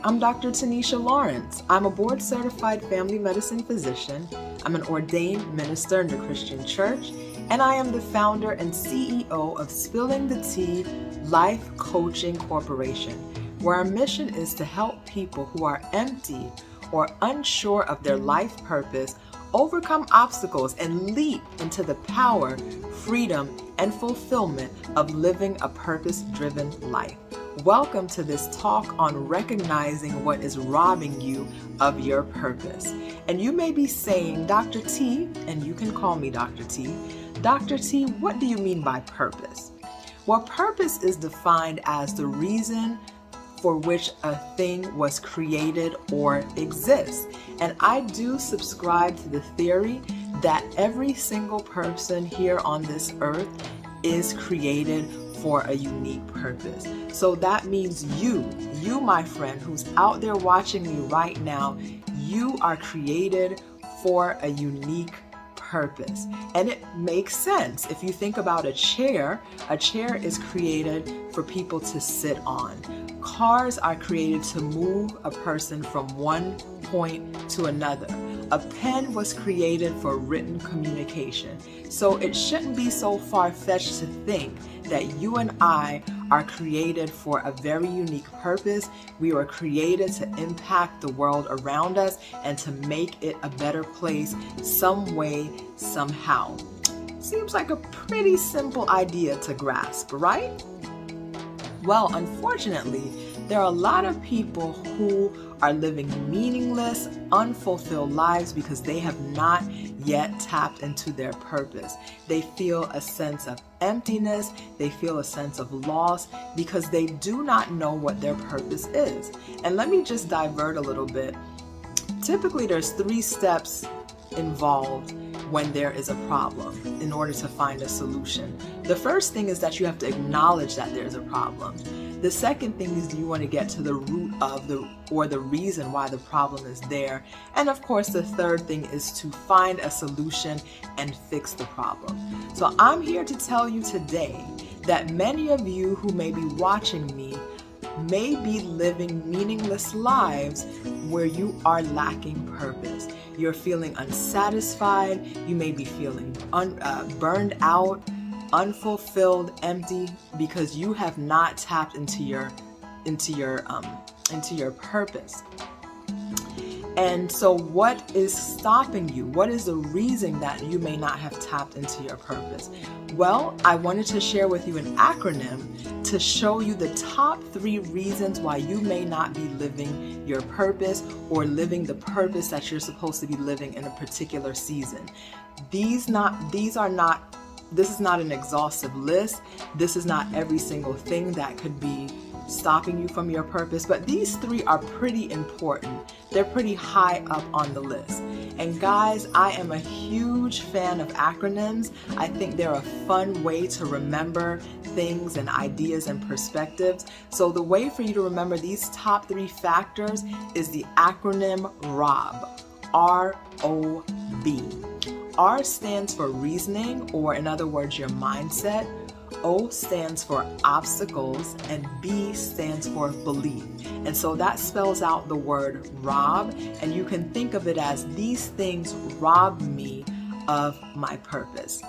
I'm Dr. Tanisha Lawrence. I'm a board-certified family medicine physician. I'm an ordained minister in the Christian church, and I am the founder and CEO of Spilling the Tea Life Coaching Corporation, where our mission is to help people who are empty or unsure of their life purpose overcome obstacles and leap into the power, freedom, and fulfillment of living a purpose-driven life. Welcome to this talk on recognizing what is robbing you of your purpose. And you may be saying, Dr. T, and you can call me Dr. T, Dr. T, what do you mean by purpose? Well, purpose is defined as the reason for which a thing was created or exists. And I do subscribe to the theory that every single person here on this earth is created for a unique purpose. So that means you, my friend, who's out there watching me right now, you are created for a unique purpose. And it makes sense. If you think about a chair is created for people to sit on. Cars are created to move a person from one point to another. A pen was created for written communication. So it shouldn't be so far-fetched to think that you and I are created for a very unique purpose. We were created to impact the world around us and to make it a better place some way, somehow. Seems like a pretty simple idea to grasp, right? Well, unfortunately, there are a lot of people who are living meaningless, unfulfilled lives because they have not yet tapped into their purpose. They feel a sense of emptiness, they feel a sense of loss because they do not know what their purpose is. And let me just divert a little bit. Typically, there's 3 steps involved when there is a problem in order to find a solution. The first thing is that you have to acknowledge that there's a problem. The second thing is you want to get to the root of the reason why the problem is there. And of course, the third thing is to find a solution and fix the problem. So I'm here to tell you today that many of you who may be watching me may be living meaningless lives where you are lacking purpose. You're feeling unsatisfied, you may be feeling burned out, unfulfilled, empty, because you have not tapped into your purpose. And so what is stopping you? What is the reason that you may not have tapped into your purpose? Well, I wanted to share with you an acronym to show you the top 3 reasons why you may not be living your purpose or living the purpose that you're supposed to be living in a particular season. This is not an exhaustive list. This is not every single thing that could be stopping you from your purpose, but these 3 are pretty important. They're pretty high up on the list. And guys, I am a huge fan of acronyms. I think they're a fun way to remember things and ideas and perspectives. So the way for you to remember these top 3 factors is the acronym R.O.B., R-O-B. R stands for reasoning, or in other words, your mindset. O stands for obstacles, and B stands for belief. And so that spells out the word rob, and you can think of it as these things rob me of my purpose.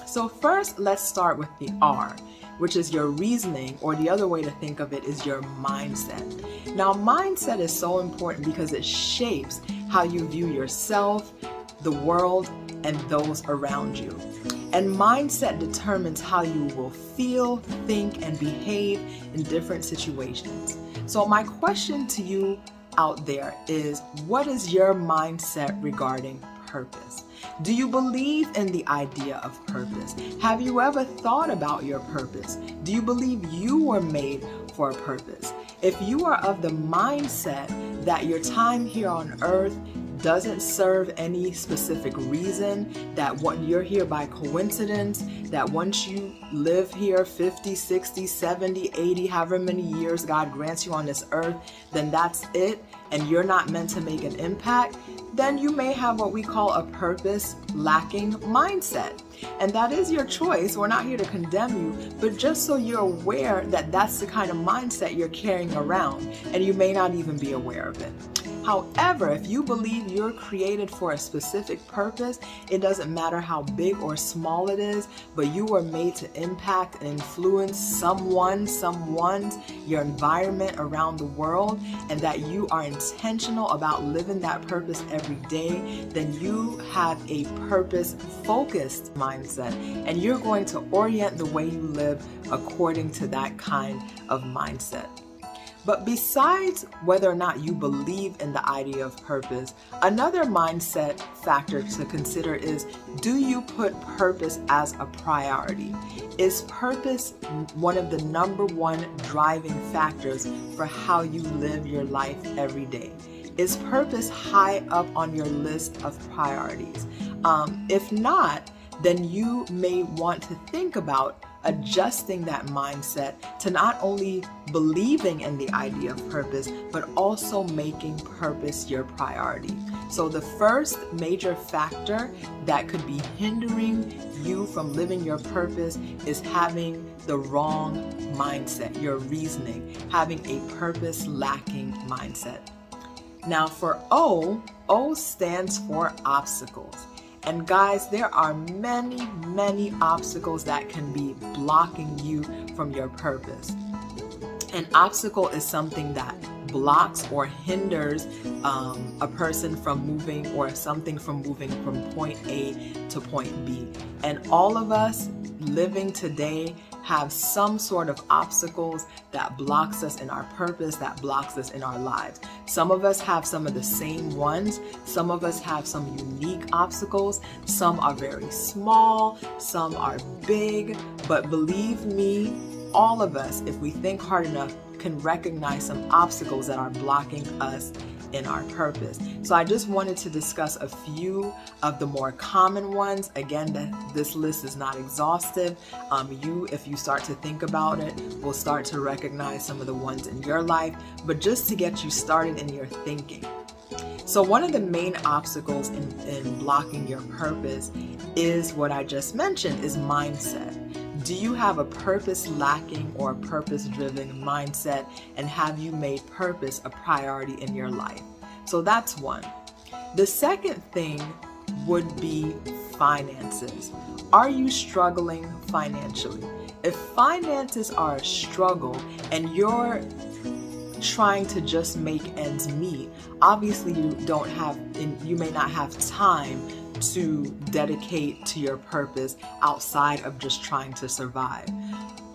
So first, let's start with the R, which is your reasoning, or the other way to think of it is your mindset. Now, mindset is so important because it shapes how you view yourself, the world, and those around you. And mindset determines how you will feel, think, and behave in different situations. So my question to you out there is, what is your mindset regarding purpose? Do you believe in the idea of purpose? Have you ever thought about your purpose? Do you believe you were made for a purpose? If you are of the mindset that your time here on earth doesn't serve any specific reason, that what you're here by coincidence, that once you live here 50, 60, 70, 80, however many years God grants you on this earth, then that's it, and you're not meant to make an impact, then you may have what we call a purpose lacking mindset. And that is your choice. We're not here to condemn you, but just so you're aware that that's the kind of mindset you're carrying around, and you may not even be aware of it. However, if you believe you're created for a specific purpose, it doesn't matter how big or small it is, but you were made to impact and influence someone's, your environment around the world, and that you are intentional about living that purpose every day, then you have a purpose-focused mindset, and you're going to orient the way you live according to that kind of mindset. But besides whether or not you believe in the idea of purpose, another mindset factor to consider is, do you put purpose as a priority? Is purpose one of the number one driving factors for how you live your life every day? Is purpose high up on your list of priorities? If not, then you may want to think about adjusting that mindset to not only believing in the idea of purpose, but also making purpose your priority. So the first major factor that could be hindering you from living your purpose is having the wrong mindset, your reasoning, having a purpose lacking mindset. Now for O stands for obstacles. And guys, there are many, many obstacles that can be blocking you from your purpose. An obstacle is something that blocks or hinders a person from moving, or something from moving from point A to point B. And all of us living today have some sort of obstacles that blocks us in our purpose, that blocks us in our lives. Some of us have some of the same ones. Some of us have some unique obstacles. Some are very small, some are big, but believe me, all of us, if we think hard enough, can recognize some obstacles that are blocking us in our purpose. So I just wanted to discuss a few of the more common ones. Again, this list is not exhaustive. If you start to think about it, will start to recognize some of the ones in your life, but just to get you started in your thinking. So one of the main obstacles in blocking your purpose is what I just mentioned, is mindset. Do you have a purpose lacking or purpose driven mindset, and have you made purpose a priority in your life? So that's one. The second thing would be finances. Are you struggling financially? If finances are a struggle and you're trying to just make ends meet, obviously you may not have time to dedicate to your purpose outside of just trying to survive.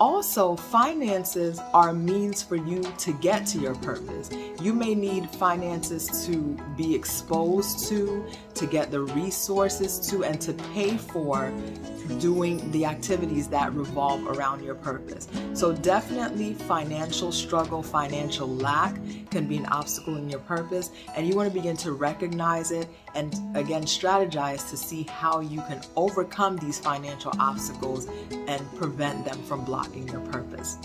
Also, finances are a means for you to get to your purpose. You may need finances to be exposed to get the resources to, and to pay for doing the activities that revolve around your purpose. So definitely financial struggle, financial lack can be an obstacle in your purpose, and you want to begin to recognize it and again strategize to see how you can overcome these financial obstacles and prevent them from blocking your purpose.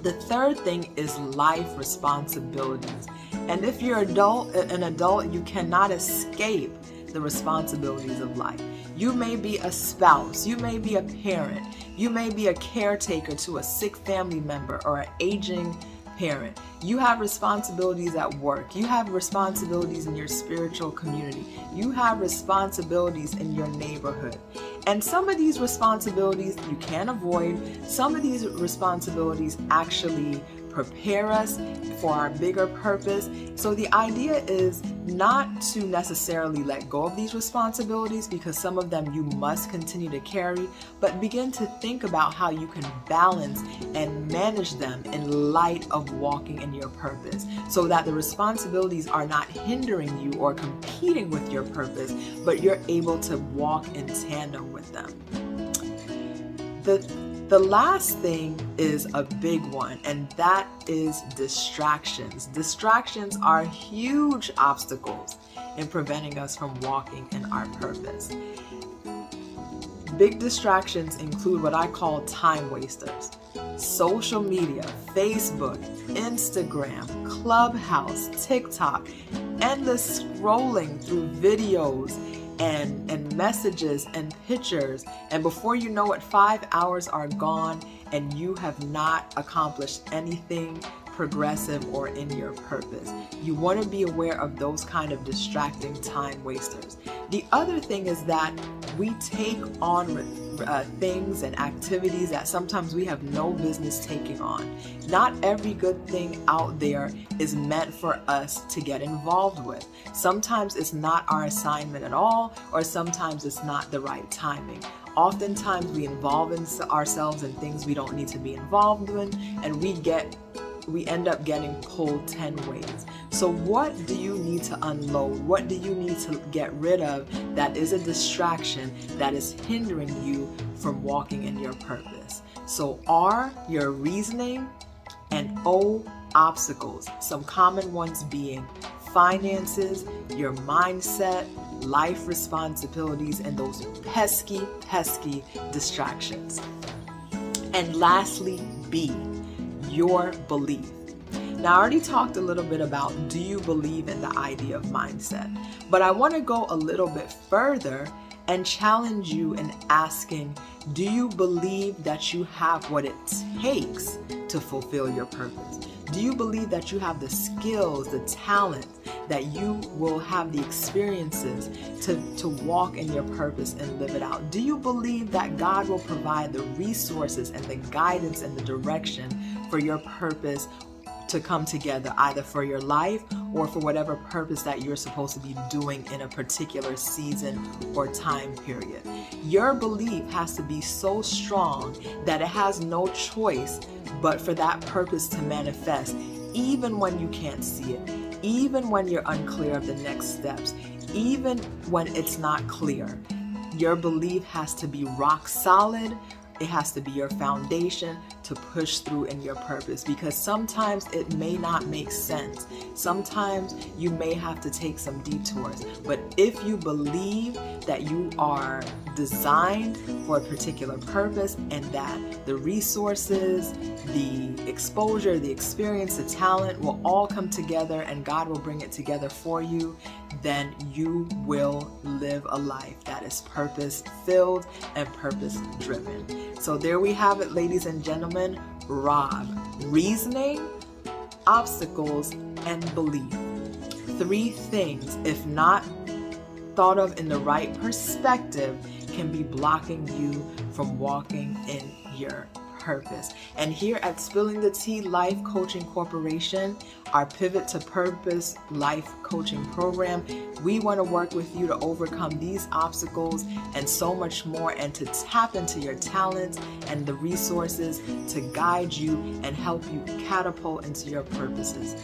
The third thing is life responsibilities. And if you're an adult, you cannot escape the responsibilities of life. You may be a spouse, you may be a parent, you may be a caretaker to a sick family member or an aging parent. You have responsibilities at work. You have responsibilities in your spiritual community. You have responsibilities in your neighborhood. And some of these responsibilities you can't avoid. Some of these responsibilities actually prepare us for our bigger purpose. So the idea is not to necessarily let go of these responsibilities, because some of them you must continue to carry, but begin to think about how you can balance and manage them in light of walking in your purpose, so that the responsibilities are not hindering you or competing with your purpose, but you're able to walk in tandem with them. The The last thing is a big one, and that is distractions. Distractions are huge obstacles in preventing us from walking in our purpose. Big distractions include what I call time wasters. Social media, Facebook, Instagram, Clubhouse, TikTok, endless scrolling through videos and messages and pictures, and before you know it, 5 hours are gone and you have not accomplished anything progressive or in your purpose. You want to be aware of those kind of distracting time wasters. The other thing is that we take on things and activities that sometimes we have no business taking on. Not every good thing out there is meant for us to get involved with. Sometimes it's not our assignment at all, or sometimes it's not the right timing. Oftentimes we involve ourselves in things we don't need to be involved in, and we end up getting pulled 10 ways. So what do you need to unload? What do you need to get rid of that is a distraction that is hindering you from walking in your purpose? So R, your reasoning, and O, obstacles. Some common ones being finances, your mindset, life responsibilities, and those pesky distractions. And lastly, B, your belief. Now, I already talked a little bit about, do you believe in the idea of mindset? But I want to go a little bit further and challenge you in asking, do you believe that you have what it takes to fulfill your purpose? Do you believe that you have the skills, the talent, that you will have the experiences to walk in your purpose and live it out? Do you believe that God will provide the resources and the guidance and the direction for your purpose to come together, either for your life or for whatever purpose that you're supposed to be doing in a particular season or time period? Your belief has to be so strong that it has no choice but for that purpose to manifest, even when you can't see it, even when you're unclear of the next steps, even when it's not clear. Your belief has to be rock solid. It has to be your foundation to push through in your purpose, because sometimes it may not make sense. Sometimes you may have to take some detours. But if you believe that you are designed for a particular purpose and that the resources, the exposure, the experience, the talent will all come together and God will bring it together for you, then you will live a life that is purpose-filled and purpose-driven. So there we have it, ladies and gentlemen. R.O.B, reasoning, obstacles, and belief. 3 things, if not thought of in the right perspective, can be blocking you from walking in your purpose. And here at Spilling the Tea Life Coaching Corporation, our Pivot to Purpose Life Coaching Program, we want to work with you to overcome these obstacles and so much more, and to tap into your talents and the resources to guide you and help you catapult into your purposes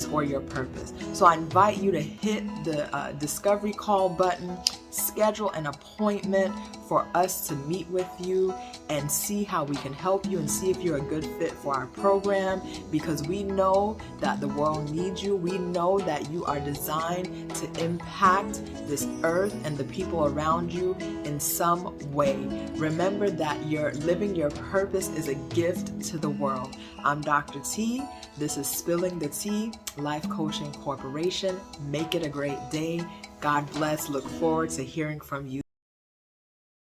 or your purpose. So I invite you to hit the discovery call button, schedule an appointment for us to meet with you and see how we can help you and see if you're a good fit for our program, because we know that the world needs you. We know that you are designed to impact this earth and the people around you in some way. Remember that you're living your purpose is a gift to the world. I'm Dr. T. This is Spilling the Tea Life Coaching Corporation. Make it a great day. God bless. Look forward to hearing from you.